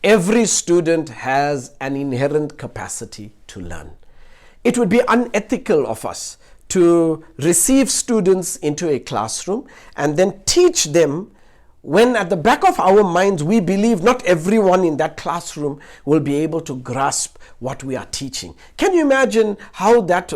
Every student has an inherent capacity to learn. It would be unethical of us to receive students into a classroom and then teach them when at the back of our minds we believe not everyone in that classroom will be able to grasp what we are teaching. Can you imagine how that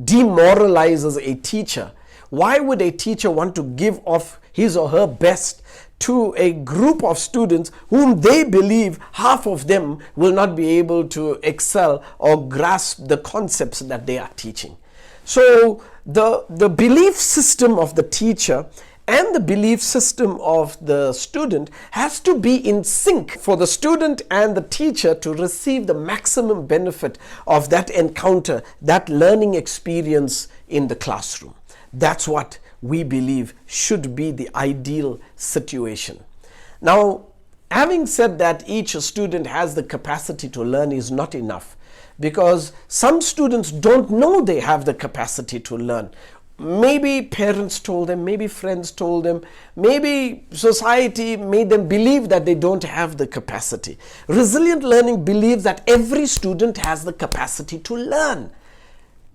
demoralizes a teacher? Why would a teacher want to give off his or her best to a group of students whom they believe half of them will not be able to excel or grasp the concepts that they are teaching? So the belief system of the teacher and the belief system of the student has to be in sync for the student and the teacher to receive the maximum benefit of that encounter, that learning experience in the classroom. That's what we believe should be the ideal situation. Now, having said that each student has the capacity to learn is not enough, because some students don't know they have the capacity to learn. Maybe parents told them, maybe friends told them, maybe society made them believe that they don't have the capacity. Resilient learning believes that every student has the capacity to learn.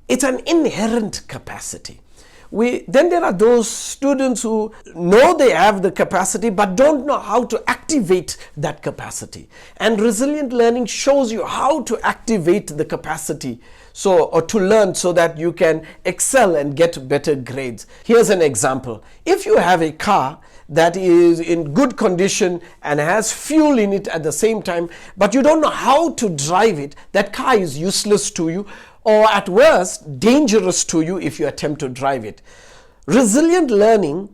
It's an inherent capacity. Then there are those students who know they have the capacity but don't know how to activate that capacity. And resilient learning shows you how to activate the capacity or to learn so that you can excel and get better grades. Here's an example. If you have a car that is in good condition and has fuel in it at the same time, but you don't know how to drive it, that car is useless to you, or at worst, dangerous to you if you attempt to drive it. Resilient learning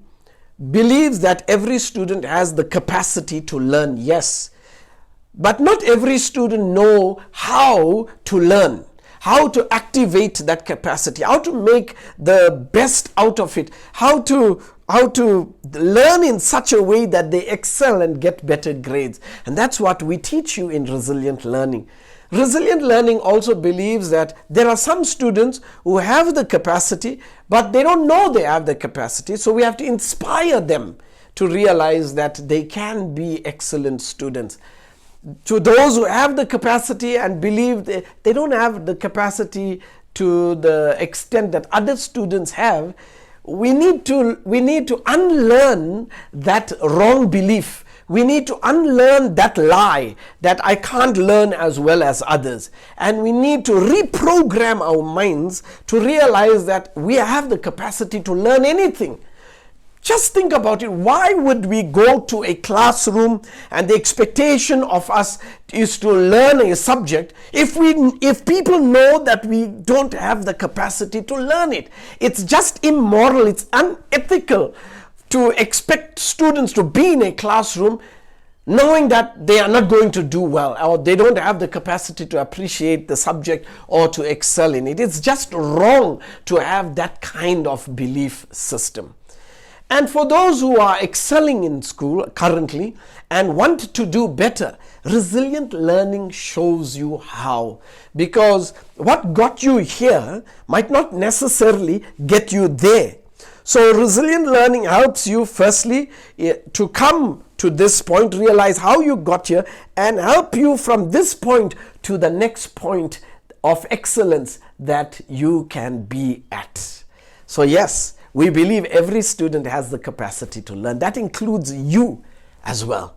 believes that every student has the capacity to learn, yes, but not every student knows how to learn, how to activate that capacity, how to make the best out of it, how to learn in such a way that they excel and get better grades. And that's what we teach you in resilient learning. Resilient learning also believes that there are some students who have the capacity, but they don't know they have the capacity. So we have to inspire them to realize that they can be excellent students. To those who have the capacity and believe they don't have the capacity to the extent that other students have, we need to unlearn that wrong belief. We need to unlearn that lie that I can't learn as well as others. And we need to reprogram our minds to realize that we have the capacity to learn anything. Just think about it. Why would we go to a classroom and the expectation of us is to learn a subject if people know that we don't have the capacity to learn it? It's just immoral. It's unethical to expect students to be in a classroom knowing that they are not going to do well, or they don't have the capacity to appreciate the subject or to excel in it. It's just wrong to have that kind of belief system. And for those who are excelling in school currently and want to do better, resilient learning shows you how. Because what got you here might not necessarily get you there. So resilient learning helps you firstly to come to this point, realize how you got here, and help you from this point to the next point of excellence that you can be at. So yes, we believe every student has the capacity to learn. That includes you as well.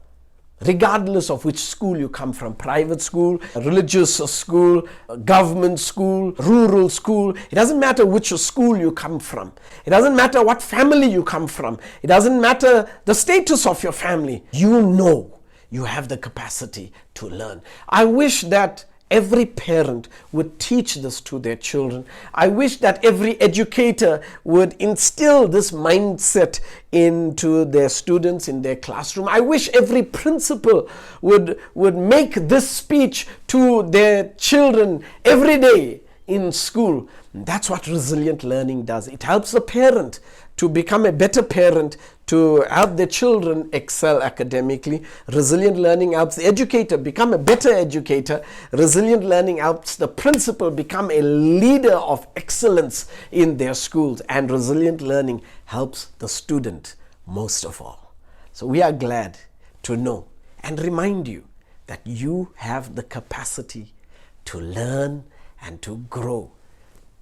Regardless of which school you come from, private school, religious school, government school, rural school, it doesn't matter which school you come from. It doesn't matter what family you come from. It doesn't matter the status of your family. You know you have the capacity to learn. I wish that every parent would teach this to their children. I wish that every educator would instill this mindset into their students in their classroom. I wish every principal would make this speech to their children every day in school. That's what resilient learning does. It helps the parent to become a better parent, to help their children excel academically. Resilient learning helps the educator become a better educator. Resilient learning helps the principal become a leader of excellence in their schools. And resilient learning helps the student most of all. So we are glad to know and remind you that you have the capacity to learn and to grow,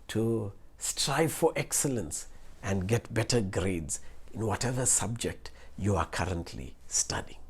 to strive for excellence and get better grades in whatever subject you are currently studying.